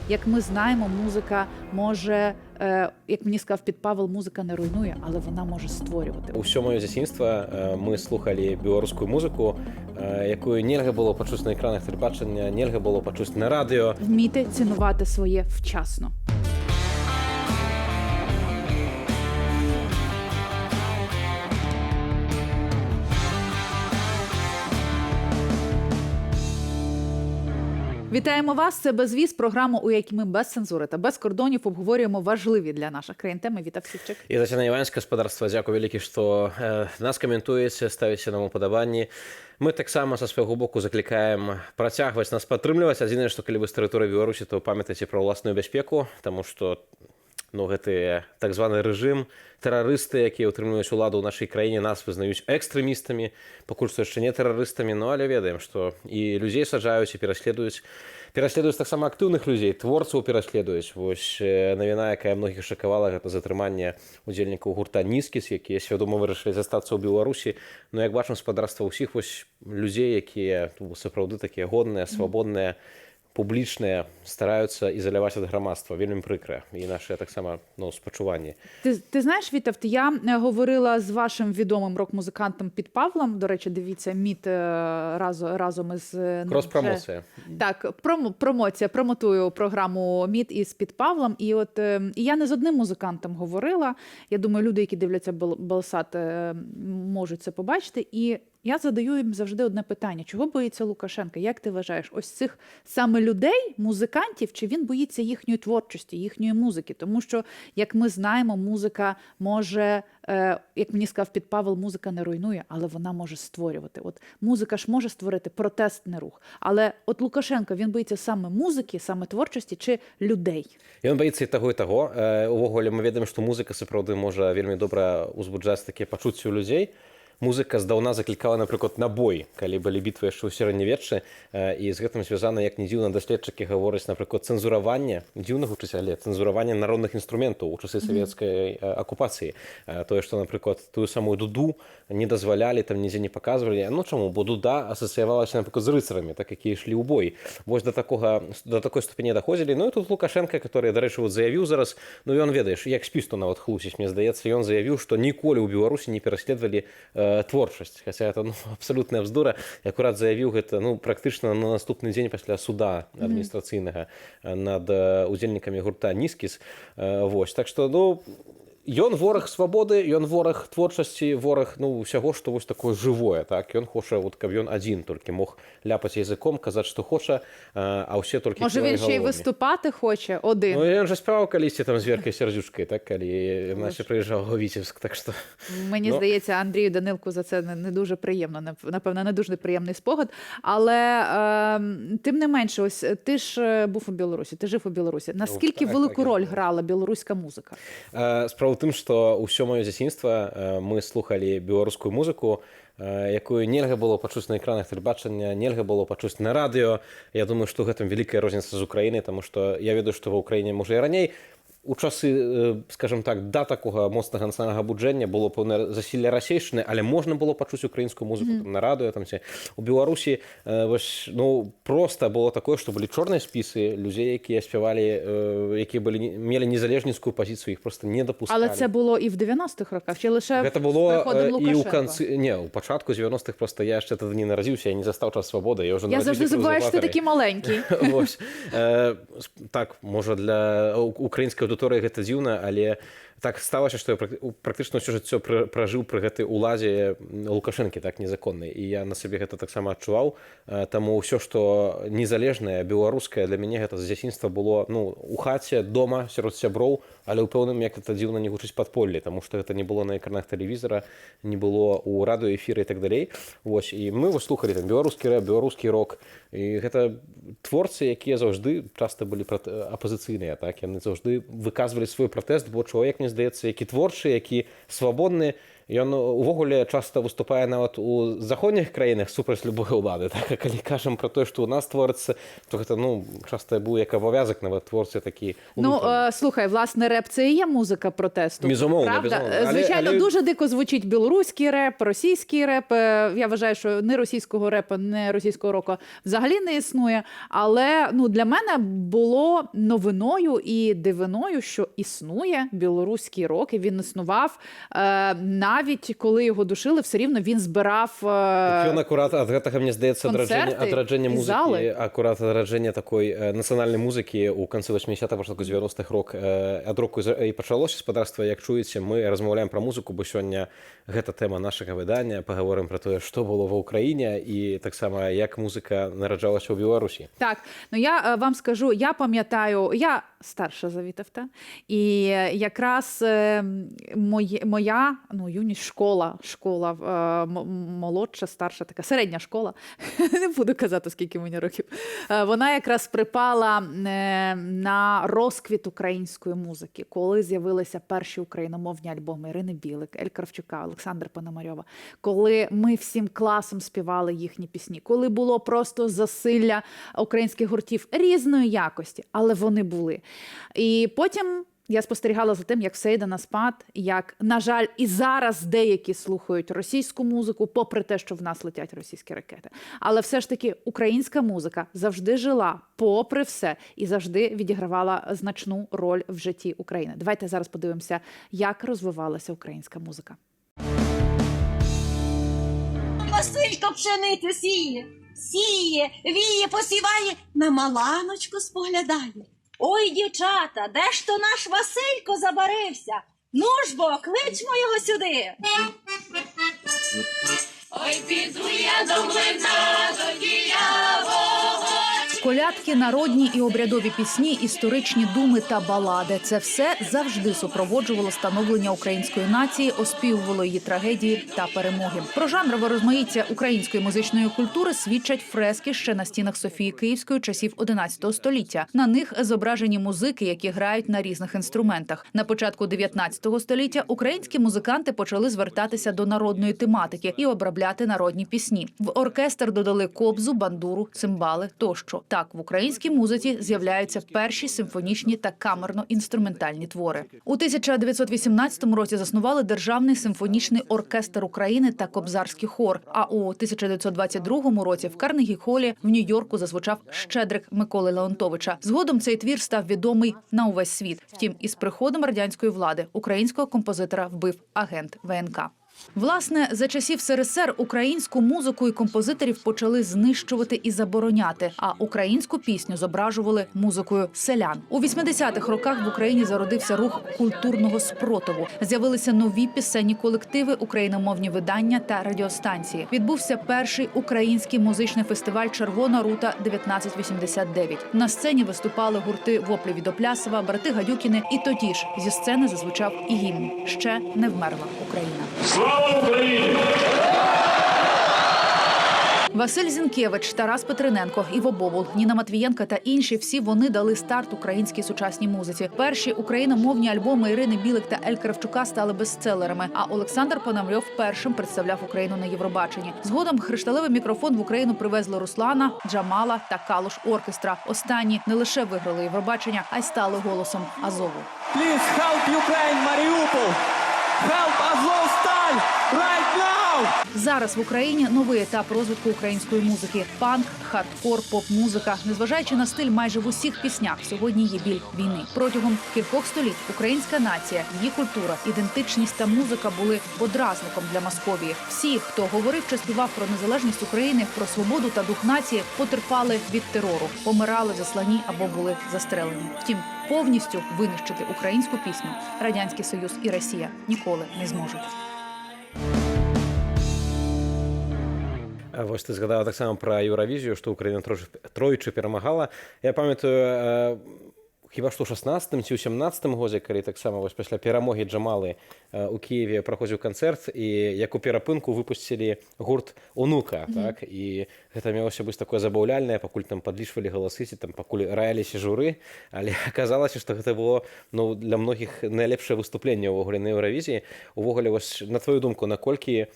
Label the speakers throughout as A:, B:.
A: як ми знаємо, музика може, як мені сказав Підпавел, музика не руйнує, але вона може створювати.
B: Усё маё дзяцінства мы слухали беларускую музыку, якую нельга было пачуць на экранах тэлебачання, нельга было пачуць на радыё.
A: Вміти цінувати своє вчасно. Вітаємо вас! Це «Безвіз», програма, у якій ми без цензури та без кордонів обговорюємо важливі для наших країн теми. Вітав Сівчик.
B: І Тетяна Іванська, господарства, дякую вялікі, што нас каментуеце, ставіце нам упадабанні. Мы таксама са свайго боку заклікаем працягваць нас падтрымліваць. Адзінае, што калі вы з тэрыторыі Беларусі, то памятайце пра ўласную бяспеку, таму што гэты так званы рэжым, тэрарысты, якія ўтрымліваюць уладу ў нашай краіне, нас вызнаюць экстрэмістамі, пакуль што яшчэ не тэрарыстамі, але ведаем, што і людзей саджаюць і пераследуюць таксама актыўных людзей, творцаў пераследуюць. Вось навіна, якая многіх шакавала, гэта затрыманне удзельнікаў гурта «Нізкіс», якія свядома вырашылі застацца ў Беларусі. Но як бачым, спадарства ўсіх вось людзей, якія сапраўды такія годныя, свабодныя, публічныя, стараюцца ізаляваць ад грамадства. Вельмі прыкра. І наші таксама спачуванні.
A: Ти знаєш, Вітав, я говорила з вашим відомим рок-музикантом Підпавлом. До речі, дивіться, МІД разом із...
B: Крос-промоція.
A: Так, промоція. Промотую програму МІД із Підпавлом. І я не з одним музикантом говорила. Я думаю, люди, які дивляться Белсат, можуть це побачити. І я задаю їм завжди одне питання. Чого боїться Лукашенка? Як ти вважаєш? Ось цих саме людей, музикантів, чи він боїться їхньої творчості, їхньої музики? Тому що, як ми знаємо, музика може, як мені сказав Підпавел, музика не руйнує, але вона може створювати. От музика ж може створити протестний рух. Але от Лукашенко, він боїться саме музики, саме творчості чи людей?
B: Ён боїться і таго, і таго. Увогуле, мы ведаем, што музыка сапраўды можа вельмі добра ўзбуджаць такія пачуцці ў людзей. Музыка здаўна заклікала, напрыклад, на бой, калі былі бітвы яшчэ ў сярэднявеччы, і з гэтым звязана, як не дзіўна, даследчыкі гавораць, напрыклад, цэнзураванне, дзіўна гучыць, але цэнзураванне народных інструментаў у часы савецкай акупацыі. Тое, што, напрыклад, тую самую дуду не дазвалялі, там нідзе не паказвалі. Ну чаму? Бо дуда асацыявалася, напрыклад, з рыцарамі, так якія ішлі ў бой. Вось да такой ступені даходзілі. Ну і тут Лукашенко, который, дарэчы, заявіў зараз, ён, ведаеш, як спісту нават хлусіць, мне здаецца, ён заявіў, што ніколі ў Беларусі не пераследавалі творчасць, хаця это абсалютная бздура. І акурат заявіў гэта практычна на наступны дзень пасля суда адміністрацыйнага над удзельнікамі гурта «Нізкіс». Вось, так што, ён вораг свабоды, ён вораг творчасці, вораг усяго, што вось такое жывое, так? Ён хоча, каб ён адзін толькі мог ляпаць языком, казаць, што хоча, а ўсе толькі
A: може, він ще й виступати хоче один?
B: Ён же спяваў калісьці там з Веркай Сердючкай, так, калі наша прыїжджаў у Віцебск, так што...
A: Мені здається, Андрію Данилку за це не дуже приємно, напевно, не дуже приємний спогад, але тим не менше, ось ти ж був у Білорусі, ти жив у Білорусі. Наскільки велику роль грала білоруська музика?
B: Справа ў тым, што ўсё маё дзяцінства мы слухали беларускую музыку, якую нельга было пачуць на экранах тэлебачання, нельга было пачуць на радыё. Я думаю, што гэтым вялікая розніца з Украінай, таму што я ведаю, што ва Ўкраіне, можа, і раней, у часы, скажем так, да такога моцнага нацыянальнага абуджэння было пэўнае засілле расейшчыны, але можна было пачуць украінскую музыку на радыё, там ці у Беларусі вось, проста было такое, што былі чорныя спісы людзей, якія спявалі, якія мелі незалежніцкую пазіцыю, іх проста не дапускалі.
A: Але це було і в 90-х роках, чи лише
B: гэта было
A: і
B: ў канцы, не, у пачатку 90-х, просто я яшчэ тады не нарадзіўся, я не застаў час свабоды, я
A: завжди забуваю, що ти такий маленький.
B: Вось. Так, можа, для украінскай аўдыторыі гэта дзіўна, але так сталася, што я практычна ўсё жыццё пражыў пры гэтай уладзе Лукашэнкі, так, незаконнай. І я на сабе гэта таксама адчуваў. Таму ўсё, што незалежнае, беларускае, для мяне гэта з дзяцінства было у хаце, дома, сярод сяброў, але ў пэўным, як гэта дзіўна, не гучыць падполлі, таму што гэта не было на экранах тэлевізара, не было ў радыёэфіры і так далей. Вось, і мы слухалі там беларускі рэп, беларускі рок. І гэта творцы, якія заўжды часта былі апазіцыйныя, так, яны заўжды выказвалі свой пратэст, бо чалавек, мне здаецца, які творчы, які свабодны, ён увогуле часта выступае нават у заходніх краінах супраць любой улады. Так, а калі кажам пра тое, што ў нас творыцца, то гэта, часта быў як абавязак нават творцы такі унутраны.
A: Слухай, власне, реп – це і є музика протесту.
B: Безумовно,
A: правда?
B: безумовно.
A: Звичайно, дуже дико звучить білоруський реп, російський реп. Я вважаю, що не російського репу, не російського року взагалі не існує. Але для мене було новиною і дивиною, що існує білоруський рок, і він існував. Навіть коли його душили, все рівно він збирав
B: Ён акурат ад гэтага, мне здаецца, адраджэння
A: і
B: музыкі,
A: залы.
B: акурат адраджэння такой нацыянальнай музыкі ў канцы 80-х, пачатку 90-х рок, ад року і пачалося спадарства. Як чуеце, мы размаўляем пра музыку, бо сёння гэта тэма нашага выдання. Пагаворым пра тое, што было ва ўкраіне і таксама як музыка нараджалася ў Беларусі.
A: Так, я вам скажу, я пам'ятаю, я старша за Вітовта, і якраз моя юність, школа молодша, старша, така середня школа, не буду казати, скільки мені років, вона якраз припала на розквіт української музики, коли з'явилися перші україномовні альбоми Ірини Білик, Ель Кравчука, Олександра Пономарьова, коли ми всім класом співали їхні пісні, коли було просто засилля українських гуртів різної якості, але вони були. І потім я спостерігала за тим, як все йде на спад, як, на жаль, і зараз деякі слухають російську музику, попри те, що в нас летять російські ракети. Але все ж таки українська музика завжди жила, попри все, і завжди відігравала значну роль в житті України. Давайте зараз подивимося, як розвивалася українська музика.
C: Василько пшеницю сіє, віє, посіває, на маланочку споглядає. Ой, дівчата, де ж то наш Василько забарився? Ну ж бо, кличмо його сюди. Ой, піду я до млина, до діявого.
D: Колядки, народні і обрядові пісні, історичні думи та балади – це все завжди супроводжувало становлення української нації, оспівувало її трагедії та перемоги. Про жанрове розмаїття української музичної культури свідчать фрески ще на стінах Софії Київської часів XI століття. На них зображені музики, які грають на різних інструментах. На початку XIX століття українські музиканти почали звертатися до народної тематики і обробляти народні пісні. В оркестр додали кобзу, бандуру, цимбали тощо. Так, в українській музиці з'являються перші симфонічні та камерно-інструментальні твори. У 1918 році заснували Державний симфонічний оркестр України та Кобзарський хор, а у 1922 році в Карнегі-холі в Нью-Йорку зазвучав «Щедрик» Миколи Леонтовича. Згодом цей твір став відомий на увесь світ. Втім, із приходом радянської влади українського композитора вбив агент ВНК. Власне, за часів СРСР українську музику і композиторів почали знищувати і забороняти, а українську пісню зображували музикою селян. У 80-х роках в Україні зародився рух культурного спротиву. З'явилися нові пісенні колективи, україномовні видання та радіостанції. Відбувся перший український музичний фестиваль «Червона рута-1989». На сцені виступали гурти «Воплі від Оплясова», «Брати Гадюкіни», і тоді ж зі сцени зазвучав і гімн «Ще не вмерла Україна».
E: Слава Україні!
D: Василь Зінкевич, Тарас Петриненко, Іво Бобул, Ніна Матвієнка та інші – всі вони дали старт українській сучасній музиці. Перші україномовні альбоми Ірини Білик та Ель Кравчука стали бестселерами, а Олександр Пономарьов першим представляв Україну на Євробаченні. Згодом кришталевий мікрофон в Україну привезли Руслана, Джамала та Калуш оркестра. Останні не лише виграли Євробачення, а й стали голосом Азову.
F: Please help Ukraine, Mariupol! Help Azovstal right now!
D: Зараз в Україні новий етап розвитку української музики. Панк, хардкор, поп-музика. Незважаючи на стиль майже в усіх піснях, сьогодні є біль війни. Протягом кількох століть українська нація, її культура, ідентичність та музика були подразником для Московії. Всі, хто говорив чи співав про незалежність України, про свободу та дух нації, потерпали від терору, помирали в засланні або були застрелені. Втім, повністю винищити українську пісню Радянський Союз і Росія ніколи не зможуть.
B: Вось ты згадала таксама пра Еўравізію, што Украіна тройчы перамагала. Я памятаю, хіба што ў 16 ці ў 17 годзе, калі таксама вось пасля перамогі Джамалы у Киеве праходзіў канцэрт, і як у перапынку выпусцілі гурт «Унука», так? І гэта мелася быць такое забаўляльнае, пакуль там падлічвалі галасы, ці там пакуль раяліся журы, але аказалася, што гэта было, ну, для многіх найлепшае выступленне ўвогуле на Еўравізіі. Увогуле, вось на твою думку, наколькі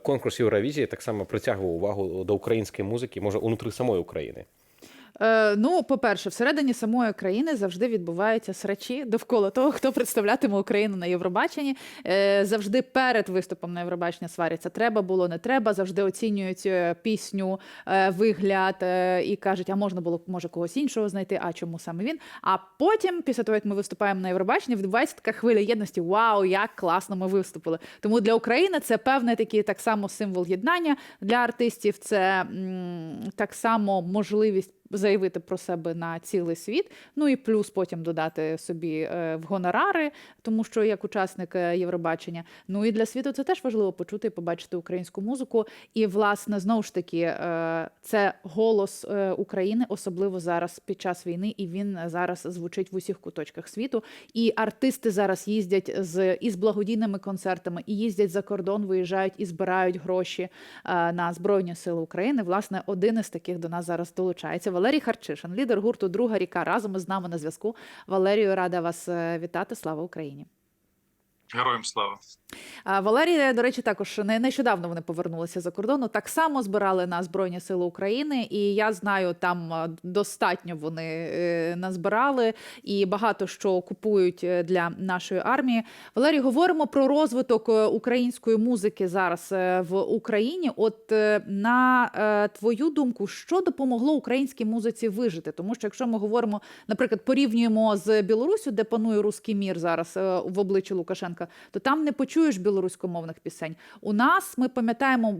B: конкурс Еўравізіі таксама прыцягваў увагу да ўкраінскай музыкі, можа, унутры самой Украіны?
A: Ну, по-перше, всередині самої країни завжди відбуваються срачі довкола того, хто представлятиме Україну на Євробаченні. Завжди перед виступом на Євробаченні сваряться. Треба було, не треба. Завжди оцінюють пісню, вигляд і кажуть, а можна було, може, когось іншого знайти, а чому саме він. А потім, після того, як ми виступаємо на Євробаченні, відбувається така хвиля єдності. Вау, як класно ми виступили. Тому для України це певний такий так само символ єднання. Для артистів це так само можливість заявити про себе на цілий світ, ну і плюс потім додати собі в гонорари, тому що як учасник Євробачення. Ну і для світу це теж важливо почути і побачити українську музику. І, власне, знову ж таки, це голос України, особливо зараз під час війни, і він зараз звучить в усіх куточках світу. І артисти зараз їздять із благодійними концертами, і їздять за кордон, виїжджають і збирають гроші на Збройні Сили України. Власне, один із таких до нас зараз долучається. Валерій Харчишин, лідер гурту «Друга ріка», разом із нами на зв'язку. Валерію, рада вас вітати. Слава Україні!
G: Героям слава!
A: Валерій, до речі, також нещодавно вони повернулися за кордону. Так само збирали на Збройні Сили України. І я знаю, там достатньо вони назбирали і багато що купують для нашої армії. Валерій, говоримо про розвиток української музики зараз в Україні. От на твою думку, що допомогло українській музиці вижити? Тому що якщо ми говоримо, наприклад, порівнюємо з Білоруссю, де панує руський мір зараз в обличчі Лукашенка, то там не почуєш білоруськомовних пісень. У нас, ми пам'ятаємо,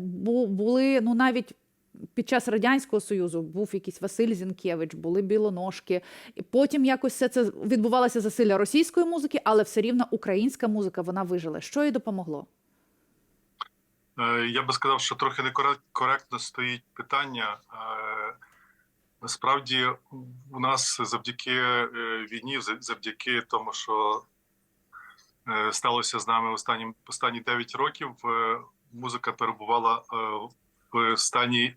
A: були, ну, навіть під час Радянського Союзу був якийсь Василь Зінкевич, були білоножки. І потім якось все це відбувалося засилля російської музики, але все рівно українська музика, вона вижила. Що їй допомогло?
G: Я би сказав, що трохи некоректно стоїть питання. Насправді, у нас завдяки війні, завдяки тому, що сталося з нами останні 9 років, музика перебувала в стані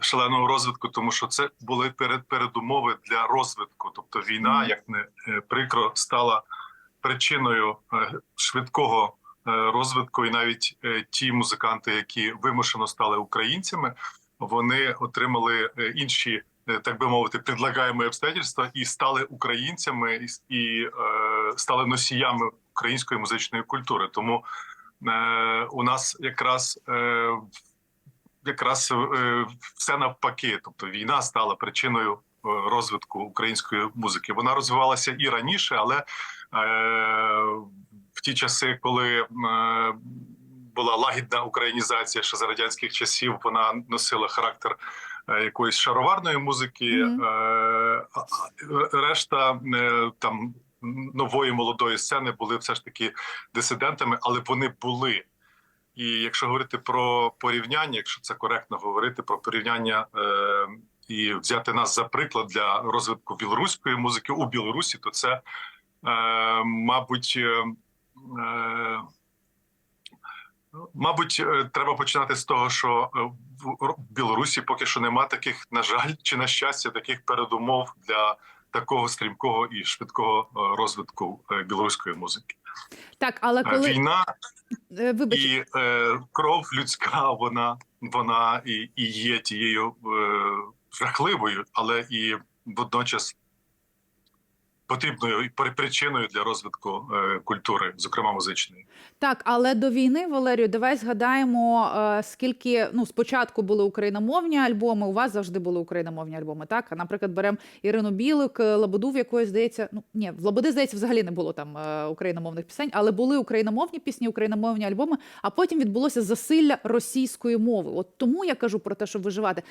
G: шаленого розвитку, тому що це були передумови для розвитку. Тобто війна, як не прикро, стала причиною швидкого розвитку, і навіть ті музиканти, які вимушено стали українцями, вони отримали інші, так би мовити, предлагаємо обстоятельства і стали українцями, і стали носіями української музичної культури. Тому у нас якраз все навпаки. Тобто війна стала причиною розвитку української музики. Вона розвивалася і раніше, але в ті часи, коли була лагідна українізація, ще за радянських часів, вона носила характер якоїсь шароварної музики, решта там нової молодої сцени були все ж таки дисидентами, але вони були. І якщо говорити про порівняння, якщо це коректно говорити про порівняння і взяти нас за приклад для розвитку білоруської музики у Білорусі, то це, мабуть, треба починати з того, що в Білорусі поки що нема таких, на жаль, чи на щастя, таких передумов для такого стрімкого і швидкого розвитку білоруської музики.
A: Так, але коли...
G: Війна
A: Вибач.
G: і кров людська, вона і є тією жахливою, але і водночас потрібною причиною для розвитку культури, зокрема музичної.
A: Так, але до війни, Валерію, давай згадаємо, скільки, ну, спочатку були україномовні альбоми, у вас завжди були україномовні альбоми, так? А, наприклад, беремо Ірину Білик, Лободу, в якої, здається, ну, ні, в Лободи, здається, взагалі не було там україномовних пісень, але були україномовні пісні, україномовні альбоми, а потім відбулося засилля російської мови. От тому я кажу про те, щоб виживати.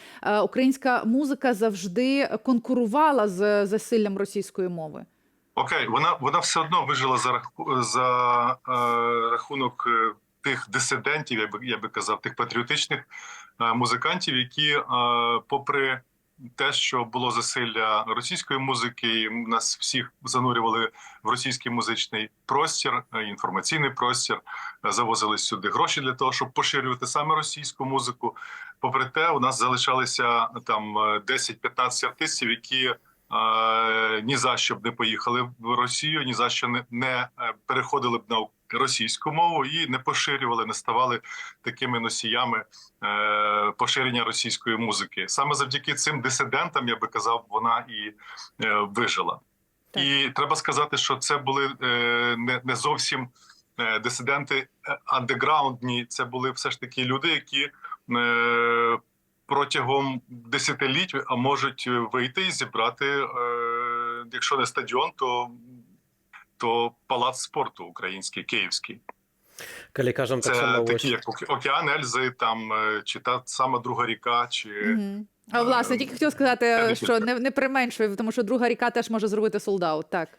A: Українська музика завжди конкурувала з засиллям російської мови.
G: Окей, вона все одно вижила за рахунок тих дисидентів, я би казав, тих патріотичних музикантів, які попри те, що було засилля російської музики, і нас всіх занурювали в російський музичний простір, інформаційний простір, завозили сюди гроші для того, щоб поширювати саме російську музику. Попри те, у нас залишалися там 10-15 артистів, які ні за що б не поїхали в Росію, ні за що не переходили б на російську мову і не поширювали, не ставали такими носіями поширення російської музики. Саме завдяки цим дисидентам, я би казав, вона і вижила.
A: Так.
G: І треба сказати, що це були не зовсім дисиденти андеграундні, це були все ж таки люди, які протягом десятиліть можуть вийти і зібрати, якщо не стадіон, то палац спорту український, київський.
B: Калі кажам, так
G: Це
B: само
G: такі, як Океан Ельзи, там, чи та сама Друга ріка, чи...
A: А власне, тільки хотів сказати, що не применшує, тому що друга ріка теж може зробити солдаут. Так.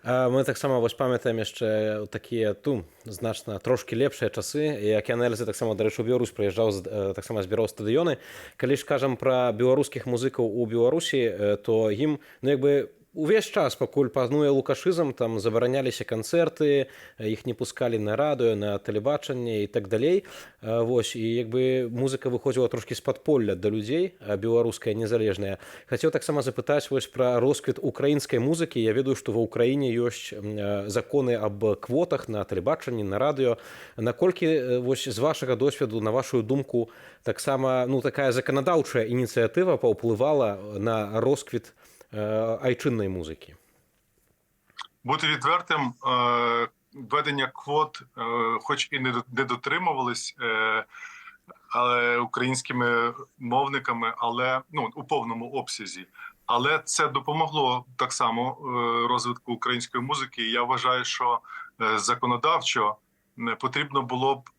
B: Ми таксама вось памятаем яшчэ такія значна трошкі лепшыя часы, і Океан Ельзи таксама, дарэчы, у Беларусь прыязджаў, таксама збіраў стадыёны. Калі ж кажам пра беларускіх музыкаў у Беларусі, то ім, як бы, увесь час, пакуль пануе лукашызм, там забараняліся канцэрты, іх не пускалі на радыё, на тэлебачанне і так далей. Вось, і як бы музыка выходзіла трошкі з падполля да людзей, беларуская незалежная. Хацеў таксама запытаць вось пра росквіт украінскай музыкі. Я ведаю, што ва ўкраіне ёсць законы аб квотах на тэлебачанні, на радыё. Наколькі вось з вашага досведу, на вашу думку, таксама такая заканадаўчая ініцыятыва паўплывала на росквіт айчыннай музыкі?
G: Бути відвертим, введення квот, хоч і не дотримувались українськими мовниками, але у повному обсязі. Але це допомогло так само розвитку української музики. І я вважаю, що законодавчо потрібно було б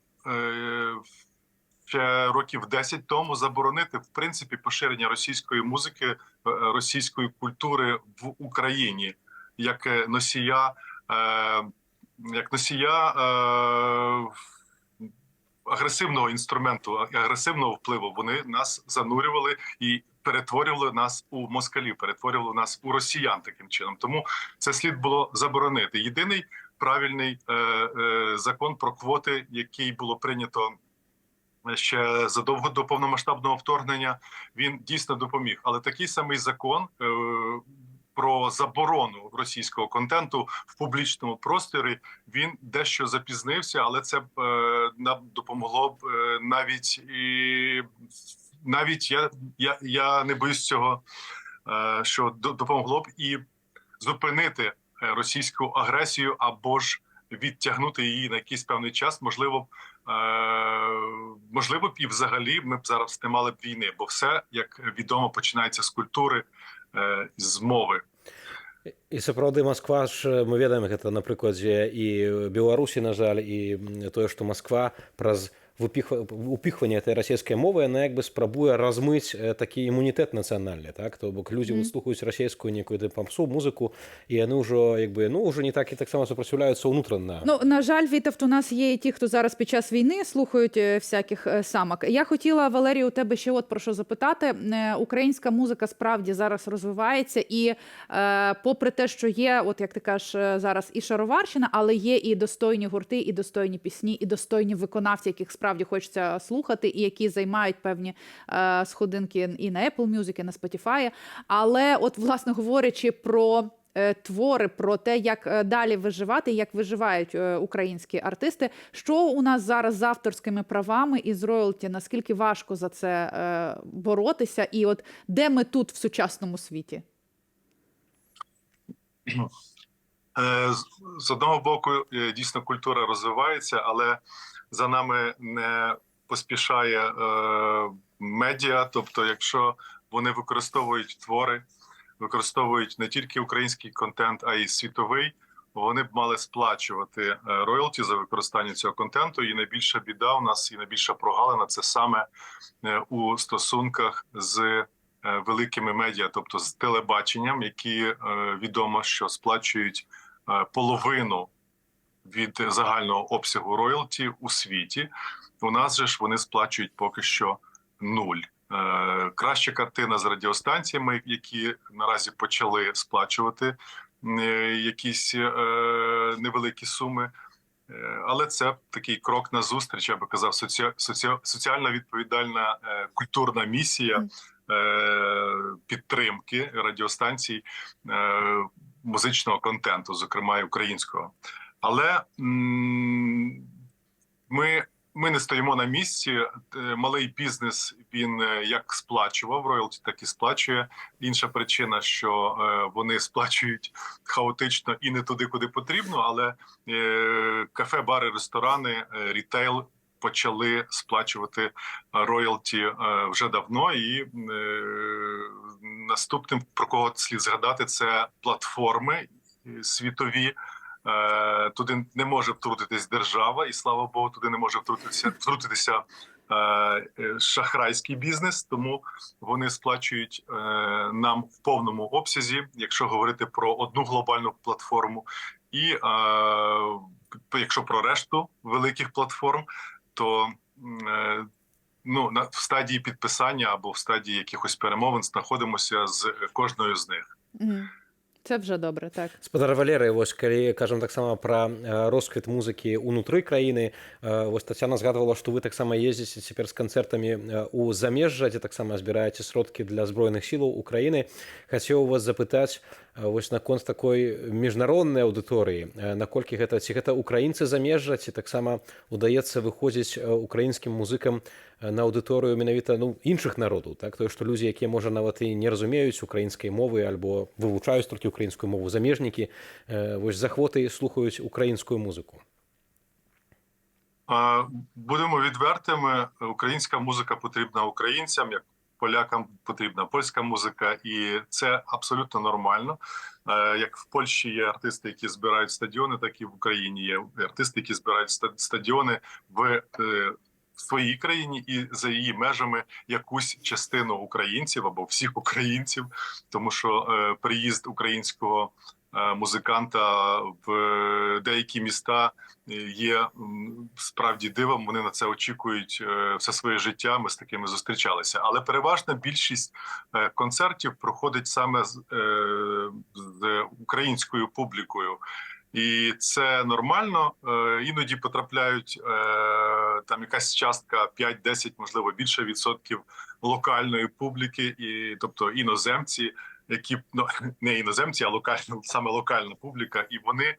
G: ще років 10 тому заборонити, в принципі, поширення російської музики, російської культури в Україні як носія агресивного інструменту, агресивного впливу. Вони нас занурювали і перетворювали нас у москалів, перетворювали нас у росіян таким чином. Тому це слід було заборонити. Єдиний правильний закон про квоти, який було прийнято ще задовго до повномасштабного вторгнення, він дійсно допоміг. Але такий самий закон про заборону російського контенту в публічному просторі, він дещо запізнився, але це нам допомогло б навіть я не боюсь цього, що допомогло б і зупинити російську агресію або ж відтягнути її на якийсь певний час, можливо б і взагалі ми б зараз не мали б війни, бо все, як відомо, починається з культури, з мови.
B: І сапраўды Масква ж, мы ведаем гэта на прыкладзе і Беларусі, на жаль, і тое, што Масква праз упіхванне этой расійскай мовы, яна як бы спрабуе размыць такі імунітэт нацыянальны, так? То бок людзі слухаюць расійскую некую папсу, музыку, і яны ўжо як бы, ўжо не так і таксама супраціўляюцца ўнутрана.
A: На жаль, Вітовт, у нас є і ті, хто зараз під час війни слухають всяких самок. Я хотіла, Валерію, у тебе ще от про що запитати. Українська музика справді зараз розвивається, і попри те, що є, от як ти кажеш, зараз і шароварщина, але є і достойні гурти, і достойні пісні, і достойні виконавці, яких справді хочеться слухати, і які займають певні сходинки і на Apple Music, і на Spotify. Але от, власне, говорячи про твори, про те, як далі виживати, як виживають українські артисти, що у нас зараз з авторськими правами і з роялті, наскільки важко за це боротися, і от де ми тут в сучасному світі?
G: З одного боку, дійсно, культура розвивається, але за нами не поспішає медіа. Тобто, якщо вони використовують твори, використовують не тільки український контент, а й світовий, вони б мали сплачувати роялті за використання цього контенту. І найбільша біда у нас, і найбільша прогалина – це саме у стосунках з великими медіа, тобто з телебаченням, які відомо, що сплачують половину від загального обсягу роялті у світі. У нас же ж вони сплачують поки що 0. Краща картина з радіостанціями, які наразі почали сплачувати якісь невеликі суми. Але це такий крок назустріч, я би казав, соціально відповідальна культурна місія підтримки радіостанцій музичного контенту, зокрема і українського. Але ми не стоїмо на місці. Малий бізнес, він як сплачував роялті, так і сплачує. Інша причина, що вони сплачують хаотично і не туди, куди потрібно, але кафе, бари, ресторани, рітейл почали сплачувати роялті вже давно. І наступним, про кого слід згадати, це платформи світові. Туди не може втрутитись держава, і слава Богу, туди не може втрутитися шахрайський бізнес, тому вони сплачують нам в повному обсязі, якщо говорити про одну глобальну платформу. І якщо про решту великих платформ, то в стадії підписання або в стадії якихось перемовин знаходимося з кожною з них.
A: Це вже добре, так.
B: Спадар Валерый, вось калі кажам таксама пра росквіт музыкі ўнутры краіны, вось Тацяна згадвала, што вы таксама ездзіце цяпер з канцэртамі ў замежжа, дзе таксама збіраеце сродкі для збройных сілаў Украіны. Хацеў вас запытаць вось наконт такой міжнароднай аўдыторыі, наколькі гэта, ці гэта украінцы замежжа, ці таксама удаецца выходзіць украінскім музыкам на аўдыторыю менавіта іншых народаў, так? Тое, што людзі, якія можа нават і не разумеюць украінскай мовы альбо вывучаюць толькі украінскую мову, замежнікі вось з ахвотай слухаюць українську музику.
G: Будемо відвертими, українська музика потрібна українцям, як полякам потрібна польська музика, і це абсолютно нормально. Як в Польщі є артисти, які збирають стадіони, так і в Україні є артисти, які збирають стадіони в своїй країні і за її межами якусь частину українців або всіх українців, тому що приїзд українського музиканта в деякі міста є справді дивом, вони на це очікують все своє життя, ми з такими зустрічалися. Але переважна більшість концертів проходить саме з українською публікою. І це нормально, іноді потрапляють там якась частка 5-10, можливо, більше відсотків локальної публіки, тобто іноземці, які, не іноземці, а саме локальна публіка, і вони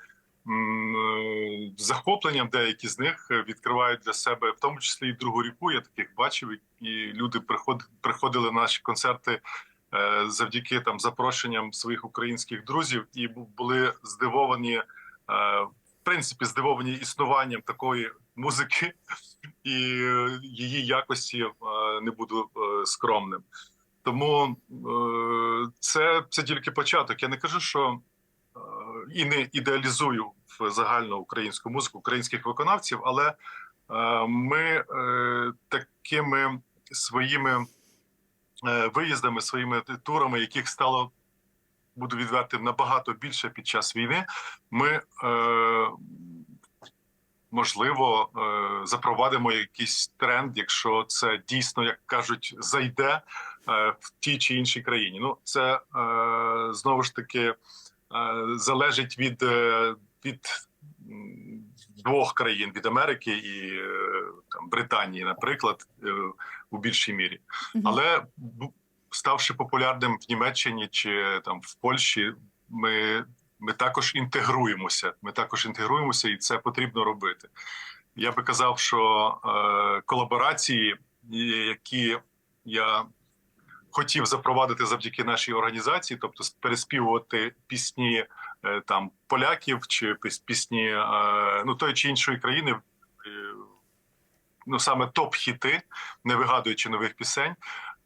G: з захопленням деякі з них відкривають для себе, в тому числі і Другу ріку, я таких бачив, і люди приходили на наші концерти завдяки там запрошенням своїх українських друзів і були здивовані, в принципі, здивовані існуванням такої музики і її якості, не буду скромним. Тому це тільки початок. Я не кажу, що і не ідеалізую в загальну українську музику, українських виконавців, але ми такими своїми виїздами, своїми турами, яких стало, буду відвертим, набагато більше під час війни, ми, можливо, запровадимо якийсь тренд, якщо це дійсно, як кажуть, зайде в тій чи іншій країні. Ну, це, знову ж таки, залежить від двох країн, від Америки і там, Британії, наприклад, у більшій мірі. Але ставши популярним в Німеччині чи там в Польщі, ми також інтегруємося. І це потрібно робити. Я би казав, що колаборації, які я хотів запровадити завдяки нашій організації, тобто переспівувати пісні там поляків чи пісні тої чи іншої країни, саме топ-хіти, не вигадуючи нових пісень,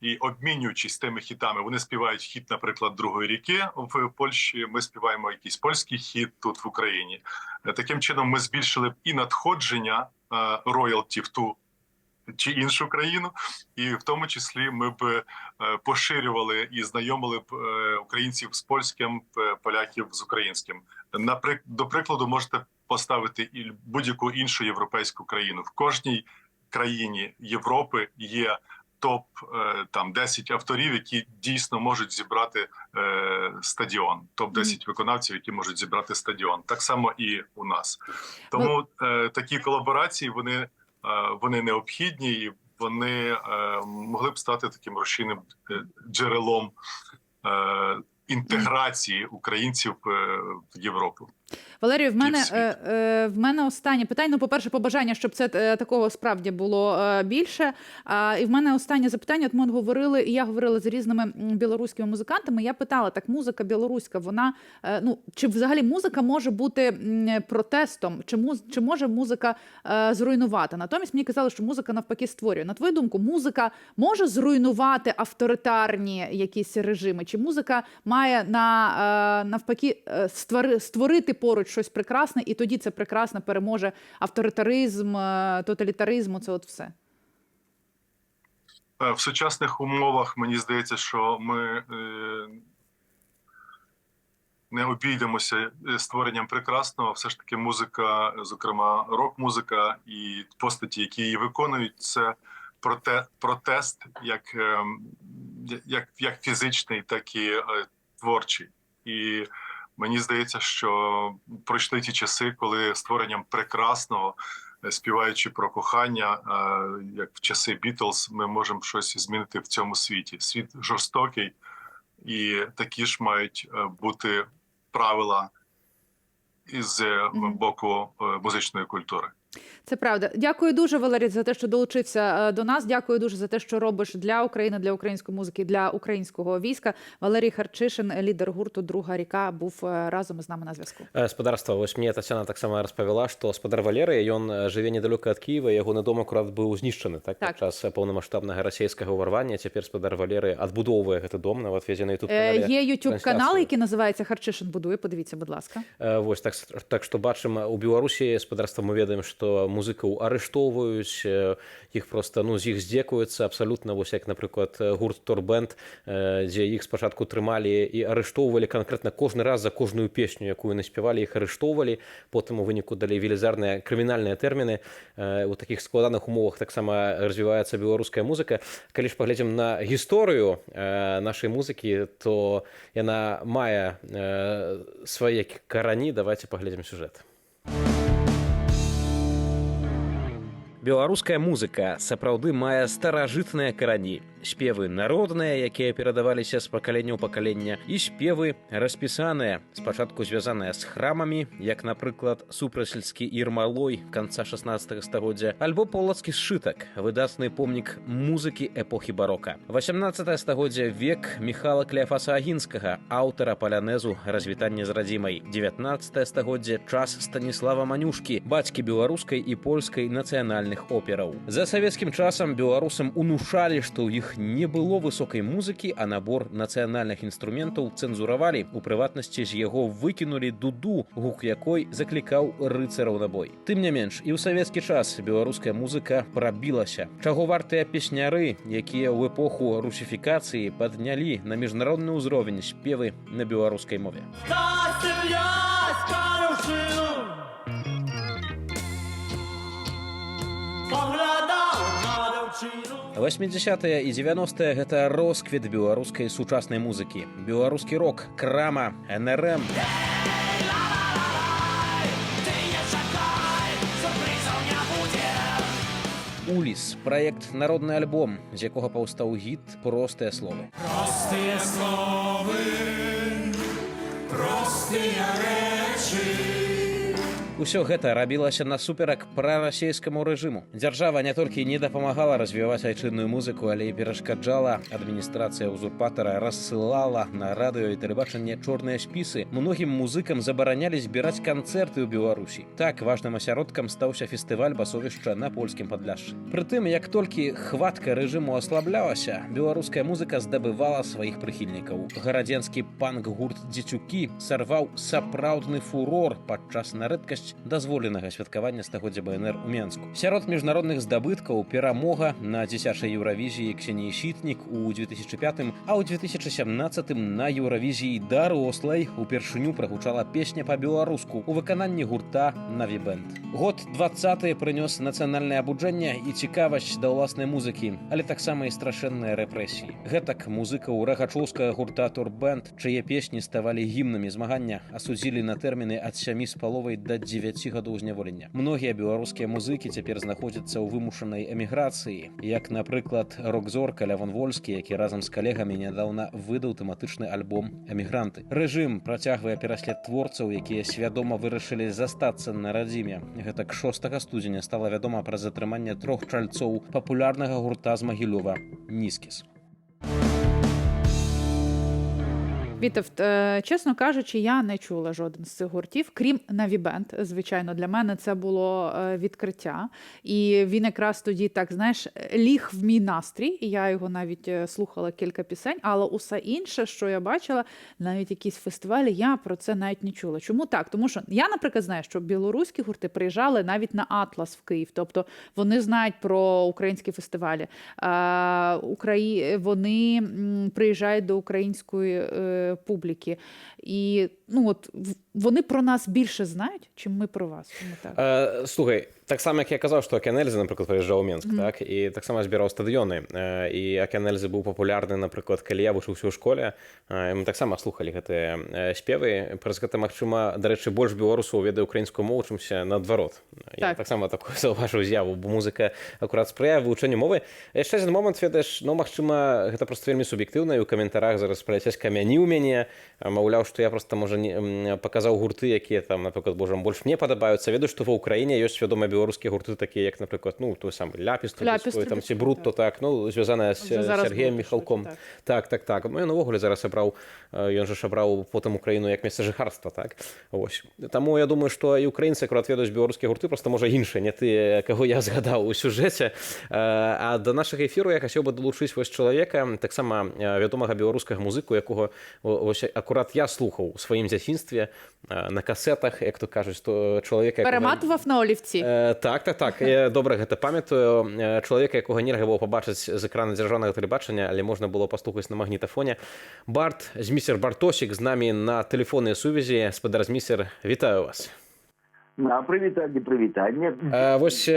G: і обмінюючись тими хітами. Вони співають хіт, наприклад, Другої ріки в Польщі, ми співаємо якийсь польський хіт тут в Україні. Таким чином ми збільшили б і надходження роялті в ту чи іншу країну, і в тому числі ми б поширювали і знайомили б українців з польським, поляків з українським. До прикладу, можете поставити і будь-яку іншу європейську країну. В кожній країні Європи є топ там 10 авторів, які дійсно можуть зібрати стадіон. Топ 10 виконавців, які можуть зібрати стадіон. Так само і у нас. Тому такі колаборації вони необхідні і вони могли б стати таким рушійним джерелом інтеграції українців в Європу.
A: Валерію, в мене останнє питання. Ну, по-перше, побажання, щоб це такого справді було більше. І в мене останнє запитання. От ми говорили, і я говорила з різними білоруськими музикантами. Я питала, так, музика білоруська, вона, ну, чи взагалі музика може бути протестом? Чи може музика зруйнувати? Натомість мені казали, що музика навпаки створює. На твою думку, музика може зруйнувати авторитарні якісь режими? Чи музика має навпаки створити поруч щось прекрасне, і тоді це прекрасне переможе авторитаризм, тоталітаризм, це от все?
G: В сучасних умовах мені здається, що ми не обійдемося створенням прекрасного. Все ж таки музика, зокрема рок-музика і постаті, які її виконують, це протест як фізичний, так і творчий. І мені здається, що пройшли ті часи, коли створенням прекрасного, співаючи про кохання, як в часи Бітлз, ми можемо щось змінити в цьому світі. Світ жорстокий, і такі ж мають бути правила із боку музичної культури.
A: Це правда. Дякую дуже, Валерій, за те, що долучився до нас. Дякую дуже за те, що робиш для України, для української музики, для українського війська. Валерій Харчишин, лідер гурту «Друга ріка», був разом із нами на зв'язку.
B: Спадарства, вось мне Тацяна таксама распавяла, што спадар Валерый, ён жыве недалёка ад Кіева, ягоны дом акурат быў знішчаны падчас паўнамаштабнага расійскага ўварвання. Цяпер спадар Валерый адбудоўвае гэты дом, нават вядзе на YouTube-канале.
A: Є YouTube-канал, який називається «Харчишин будує», подивіться, будь ласка.
B: Вось, так што бачым, у Беларусі спадарства мы ведаем, што музыкаў арыштоўваюць, іх проста, ну, з іх здзекуюцца абсалютна, вось як, напрыклад, гурт Торбэнд, дзе іх спачатку трымалі і арыштоўвалі канкрэтна кожны раз за кожную песню, якую наспявалі, іх арыштоўвалі, потым у выніку далі велізарныя крымінальныя тэрміны. У такіх складаных умовах таксама развіваецца беларуская музыка. Калі ж паглядзім на гісторыю нашай музыкі, то яна мае свае карані. Давайте паглядзім сюжэт. Беларуская музыка сапраўды мае старажытныя карані. Спевы народныя, якія перадаваліся з пакалення ў пакаленне, і спевы распісаныя, спачатку звязаныя з храмамі, як, напрыклад, супрасельскі Ірмалой канца 16 стагоддзя, альбо полацкі сшытак, выдатны помнік музыкі эпохі барока. 18 стагоддзя век Міхала Кляфаса Агінскага, аўтара палянезу «Развітанне з радзімай». 19 стагоддзя час Станіслава Манюшкі, бацькі беларускай і польскай нацыянальных операў. За савецкім часам беларусам унушалі, што ў іх не было высокай музыкі, а набор нацыянальных інструментаў цэнзуравалі. У прыватнасці з яго выкінулі дуду, гук якой заклікаў рыцараў на бой. Тым не менш, і ў савецкі час беларуская музыка прабілася. Чаго вартыя песняры, якія ў эпоху русіфікацыі паднялі на міжнародны ўзровень спевы на беларускай мове. 80-е і 90-е – гэта росквіт беларускай сучаснай музыкі. Беларускі рок, крама, НРМ. Уліс, праект «Народны альбом», з якога паўстаў гіт «Простыя словы». Простыя словы, простыя рэчы. Усё гэта рабілася насуперак прарасійскаму рэжыму. Дзяржава не толькі не дапамагала развіваць айчынную музыку, але і перашкаджала. Адміністрацыя ўзурпатара рассылала на радыё і тэлебачанне чорныя спісы. Многім музыкам забаранялі збіраць канцэрты ў Беларусі. Так важным асяродкам стаўся фестываль басовішча на польскім Падляшшы. Прытым, як толькі хватка рэжыму аслаблялася, беларуская музыка здабывала сваіх прыхільнікаў. Гарадзенскі панк-гурт «Дзецюкі» сарваў сапраўдны фурор падчас на рэдкасць магчымасць дазволенага святкавання стагоддзя БНР у Менску. Сярод міжнародных здабыткаў перамога на дзіцячай Еўравізіі Ксеніі Сітнік у 2005, а ў 2017 на Еўравізіі дарослай упершыню прагучала песня па-беларуску у выкананні гурта «Наві Бэнд». Год 20-й прынёс нацыянальнае абуджэнне і цікавасць да ўласнай музыкі, але таксама і страшэнныя рэпрэсіі. Гэтак музыкаў рагачоўскага гурта «Турбэнд», чые песні ставалі гімнамі змагання, асудзілі на тэрміны ад 7,5 да 9 гадоў зняволення. Многія беларускія музыкі цяпер знаходзяцца ў вымушанай эміграцыі, як, напрыклад, рок-зорка Лявон Вольскі, які разам з калегамі нядаўна выдаў тэматычны альбом «Эмігранты». Рэжым працягвае пераслед творцаў, якія свядома вырашылі застацца на радзіме. Гэтак 6 студзеня стала вядома пра затрыманне 3 чальцоў папулярнага гурта з Магілёва «Нізкіс».
A: Вітовт, чесно кажучи, я не чула жоден з цих гуртів, крім Наві Бенд. Звичайно, для мене це було відкриття. І він якраз тоді, так, знаєш, ліг в мій настрій. І я його навіть слухала кілька пісень. Але усе інше, що я бачила, навіть якісь фестивалі, я про це навіть не чула. Чому так? Тому що я, наприклад, знаю, що білоруські гурти приїжджали навіть на Атлас в Київ. Тобто вони знають про українські фестивалі. Вони приїжджають до української публіки. І от вони про нас більше знають, чим ми про вас. Так.
B: Слухай, так само, як я казав, що Океан Ельзи, наприклад, приїжджав у Мінськ, так? І так само збирав стадіони. І Океан Ельзи був популярний, наприклад, калі я вучыўся ў школе. І мы таксама слухали гэтыя спевы. Праз гэта, магчыма, дарэчы, больш беларусаў ведае украінскую мову, чымся наадварот. Я таксама такую заўважыў з'яву, бо музыка акурат спрыяе вывучэнню мовы. Яшчэ адзін момант, ведаеш, магчыма, гэта проста вельмі суб'ектыўна, і ў каментарах зараз паляцяць камяні ў мяне, маўляў, што я проста, можа, паказаў гурты, якія там, напрыклад, можа, больш мне падабаюцца. Ведаю, што ва Ўкраіне ёсць вядомыя беларускія гурты, такія як, напрыклад, той самы Ляпіс, там ці Брутто, так, звязаная з Сергеем Міхалком. Так. Ну, ён увогуле зараз абраў, ён жа абраў потым Украіну як месца жыхарства, так. Вось. Таму я думаю, што і украінцы акурат ведаюць беларускія гурты, проста, можа, іншыя, не тыя, каго я згадаў у сюжэце. А да нашага эфіру я хацеў бы далучыць вось чалавека, таксама вядомага беларускага музыку, якога вось акурат я слухаў у сваім дзяцінстве на касетах, як то кажуць, то чалавека...
A: Перематував на олівці?
B: Так. Я добра гэта памятаю. Чалавека, якога нельга было пабачыць з экрана дзяржаўнага тэлебачання, але можна было паслухаць на магнітафоне. Барт, змісер Бартосік з намі на тэлефоннай сувязі. Спадар змісер, вітаю вас.
H: Прывітанне.
B: Вось,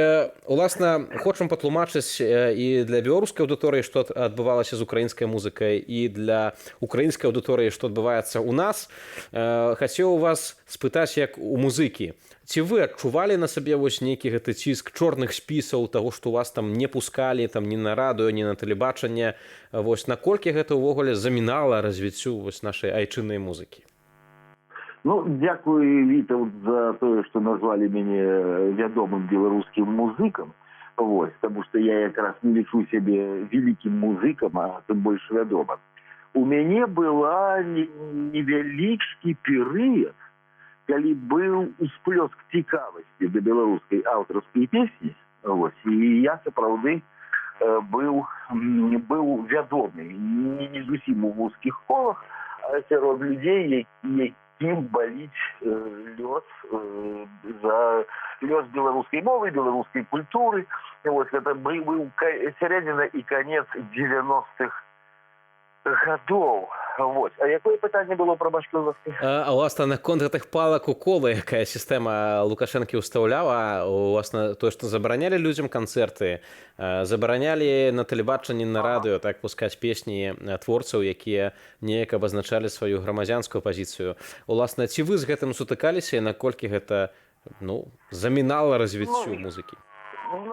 B: уласна, хочам патлумачыць і для беларускай аўдыторыі, што адбывалася з украінскай музыкай, і для украінскай аўдыторыі, што адбываецца ў нас. Хацеў у вас спытаць, як у музыкі. Ці вы адчувалі на сабе вось нейкі гэты ціск чорных спісаў, таго, што у вас там не пускалі там ні на радыё, ні на тэлебачанне? Вось, наколькі гэта ўвогуле замінала развіццю вось нашай айчыннай музыкі?
H: Дзякую, Вітаўт, за тое, што назвалі мяне вядомым беларускім музыкам. Вось, таму што я якраз не лічу сябе вялікім музыкам, а тым больш вядомым. У мяне была невялічкі перыяд, калі быў усплёск цікавасці да беларускай аўтарскай песні. Вось, і я сапраўды быў вядомы не зусім у вузкіх колах, а сярод людзей, якім баліць лёс за лёс беларускай мовы, беларускай культуры. Гэта быў сярэдзіна і канец 90-х гадоў. А якое пытанне было пра башкірцкі?
B: Уласна, наконт гэтых палак у колы, якая сістэма Лукашэнкі ўстаўляла, уласна, тое, што забаранялі людзям канцэрты, забаранялі на тэлебачанні, на радыё так пускаць песні творцаў, якія неяк абазначалі сваю грамадзянскую пазіцыю. Уласна, ці вы з гэтым сутыкаліся і наколькі гэта замінала развіццю музыкі?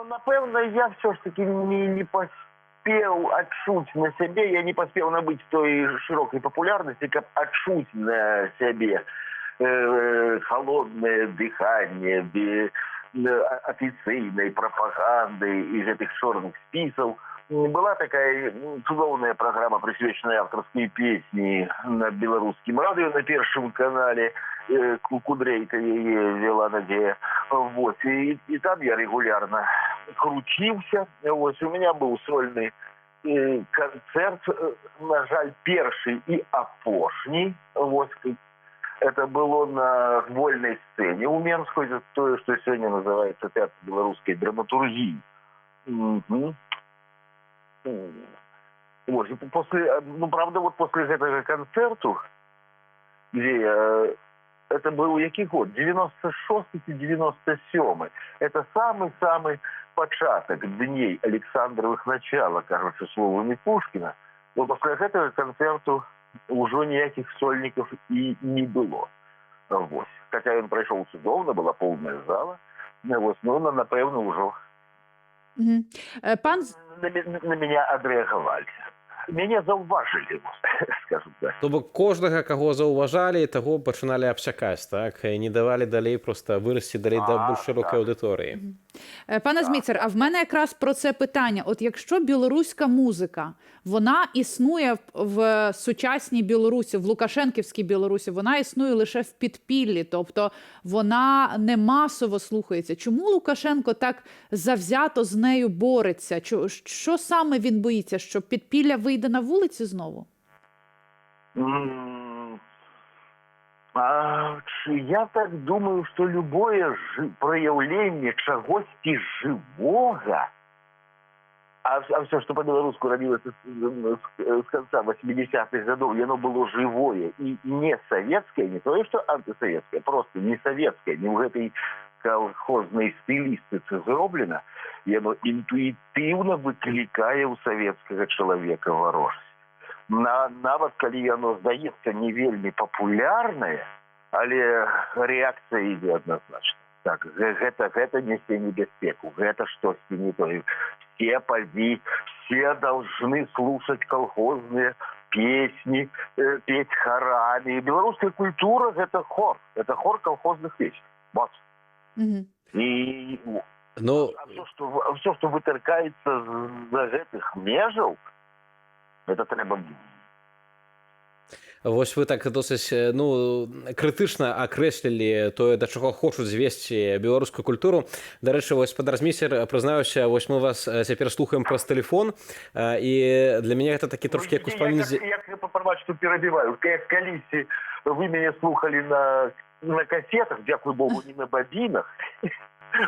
H: Напэўна, я ўсё ж такі не паспеў адчуць на сябе, я не паспеў набыць той шырокай папулярнасці, каб адчуць на сябе холоднае дыханне афіцыйнай прапаганды і гэтых чорных спісаў. Была такая цудоўная праграма, прысвечаная аўтарскай песні на беларускім радыё на першым канале. Кудрейка яе вела Надзея. І там я регулярна круціўся. У меня быў сольны канцэрт, на жаль, першы і апошні. Это было на вольной сцене у Менской, это то, что сегодня называется театр белорусской драматургии. Мгм. Вот, и после, ну, правда, вот после этого концерту, где это был який год? 96-97. Это самый-самый початок дней Александровых начала, короче, словами Пушкина. Но после этого концерту уже никаких сольников и не было. Вот. Хотя он прошел судовно, была полная зала. Вот. Но, напевно, уже
A: Мгм. Пан
H: на меня отреагировали. Меня зауважили, скажем так.
B: То бок кожнага, каго заўважалі, таго пачыналі абсякаць, так? І не давалі далей проста вырасці далей да больш шырокай аўдыторыі.
A: Пане Зміцер, а в мене якраз про це питання. От якщо білоруська музика, вона існує в сучасній Білорусі, в Лукашенківській Білорусі, вона існує лише в підпіллі, тобто вона не масово слухається. Чому Лукашенко так завзято з нею бореться? Що саме він боїться? Що підпілля вийде на вулиці знову?
H: Я так думаю, что любое проявление чагосьці живого, а все, что по-белорусски родилось с конца 80-х годов, оно было живое и не советское, не то, что антисоветское, просто не советское, не в этой колхозной стилистице зроблено, и оно интуитивно выкликае у советского человека ворожесть. Нават калі яно здаецца не вельмі папулярнае, але рэакцыя ідзе адназначна. Так, гэта несе небяспеку, гэта штосьці не тое. Все должны слушать колхозные песни, петь хорами. И белорусская культура – это хор колхозных песен. Вот. И все, что вытыркается за этих межаў, это трэба.
B: Вось вы так досыць крытычна акрэслілі тое, да чаго хочуць звесці беларускую культуру. Дарэчы, вось спадар Зміцер, прызнаюся, вось мы вас цяпер слухаем праз тэлефон, і для мяне гэта такі трошкі як успамін.
H: Я папрабач, што перабіваю. Калісьці вы мяне слухалі на касетах, дзякуй Богу, не на бабінах.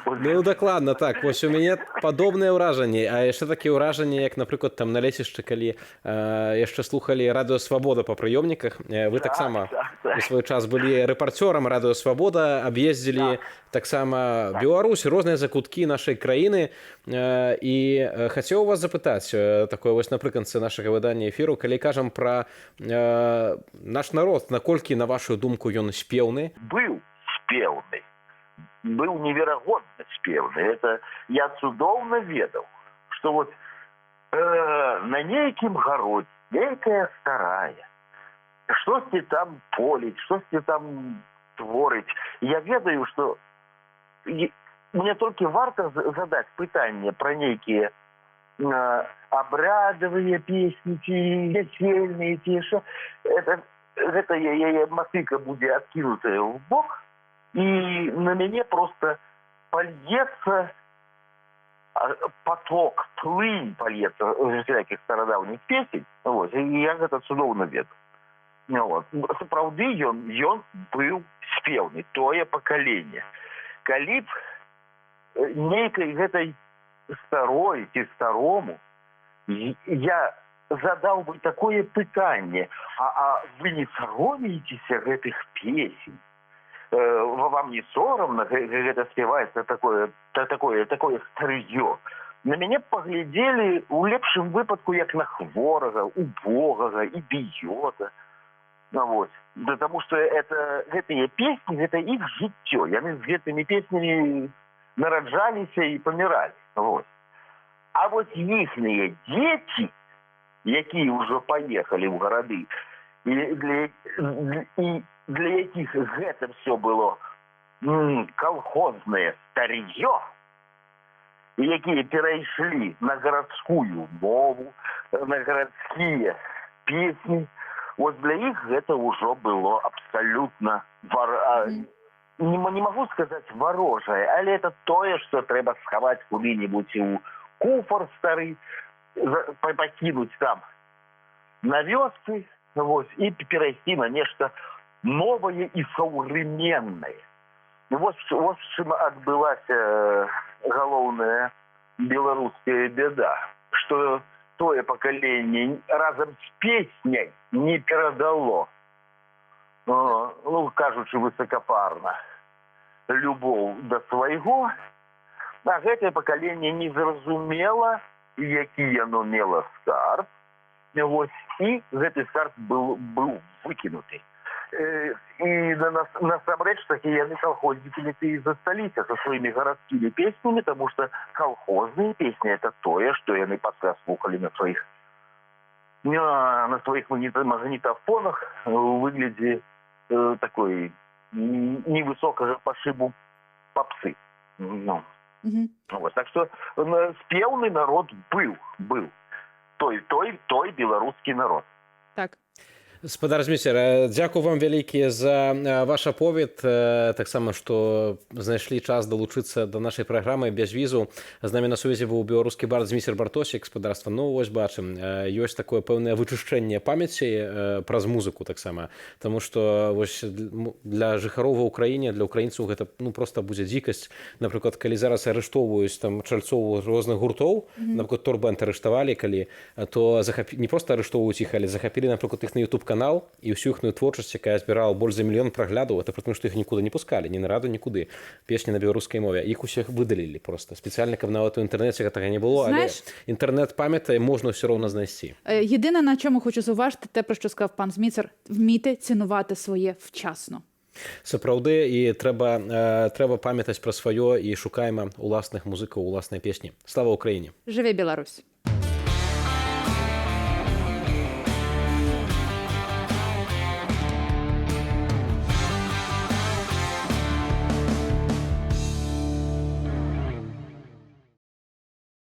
B: Ну, дакладна, так. Вось у мяне падобныя ўражанні, а яшчэ такія ўражанні, як, напрыклад, там на лецішчы, калі яшчэ слухалі Радыё Свабода па прыёмніках. Вы таксама у свой час былі рэпарцёрам Радыё Свабода, аб'ездзілі таксама Беларусь, розныя закуткі нашай краіны. І хацеў вас запытаць, такое вось напрыканцы нашага выдання эфіру, калі кажам пра наш народ, наколькі, на вашу думку, ён спеўны?
H: Быў спеўны. Был невероятно спевный. Это я цудоўно ведал, что вот на нейкім гародзе нейкая старая, штосьці там поліць, штосьці там творыць. Я ведаю, что мне только варта задать пытанне про нейкія обрядовые песни, весельные, что это мотыка будзе откинутая в бок, и на меня просто польется поток, плынь польется всяких стародавних песен. Вот, и я это цудоўна веду. Вот. Сапраўды ён быў спеўны, тое пакаленне. Калі б нейкай гэтай старой ці старому я задаў бы такое пытанне, а вы не саромеецеся гэтых песен? Вам не соромно, гэта спеваецца такое старье. На мяне паглядзелі у лепшым выпадку як на хворага, убогага, ідыёта. Вот. Потому что гэтыя песні, гэта іх жыццё. Яны з гэтымі песнямі нараджаліся і паміралі. Вот. А вот іхныя дзеці, якія ўжо паехалі ў гарады, і для якіх гэта все было колхознае старье, і якія перайшлі на гарадскую мову, на гарадскія песні, вот для іх гэта ўжо было абсолютно не могу сказать ворожае, але это тое, что трэба схаваць куды-нибудь у куфар стары, пакінуць там на вёсцы, вот, и перайсці на нешта новое и современное. И вот с чым адбылася галоўная беларуская беда, что тое пакаленне разом с песней не перадало, ну, кажучы высокопарно, любоў да свайго, а гэтае пакаленне не зразумела, які яно мела старт, вось, і гэты старт был выкінуты. І насамрэч такі яны колхознікамі і засталіся са сваімі гарадскімі песнямі, тому што колхозныя песні это тое, што яны пасля слухалі на сваіх магнітафонах у выглядзе такой невысокага пашыбу попсы. Ну. Вот. Так што спеўны народ быў. Той беларускі народ.
A: Так.
B: Спадар Зміцер, дзякую вам вялікі за ваш аповед, таксама, што знайшлі час далучыцца да нашай праграмы без візу. З намі на сувязі быў беларускі бард Зміцер Бартосік, спадарства. Ну, вось бачым, ёсць такое пэўнае вычышчэнне памяці праз музыку таксама, таму што вось для жыхароў ва ўкраіне, для украінцаў гэта ну проста будзе дзікасць. Напрыклад, калі зараз арыштоўваюць там чальцоў розных гуртоў, напрыклад, Торбэнд арыштавалі, калі то не проста арыштоўваюць іх, але захапілі, напрыклад, іх на YouTube канал і ўсю іхную творчасць, якая збірала больш за 1 мільён праглядаў, это пры тым, што іх нікуды не пускалі, ні на раду, нікуды. Песні на беларускай мове. Іх усіх выдалілі проста. Спецыяльна, каб нават у інтэрнэце гэтага не было, але інтэрнэт памятае, можна ўсё роўна знайсці.
A: Єдине, на чому хочу зауважити, те, про що сказав пан Зміцер, вмійте цінувати своє вчасно.
B: Сапраўды, і трэба памятаць пра сваё і шукаем уласных музыкаў, уласнай песні. Слава Україні!
A: Живе Білорусь!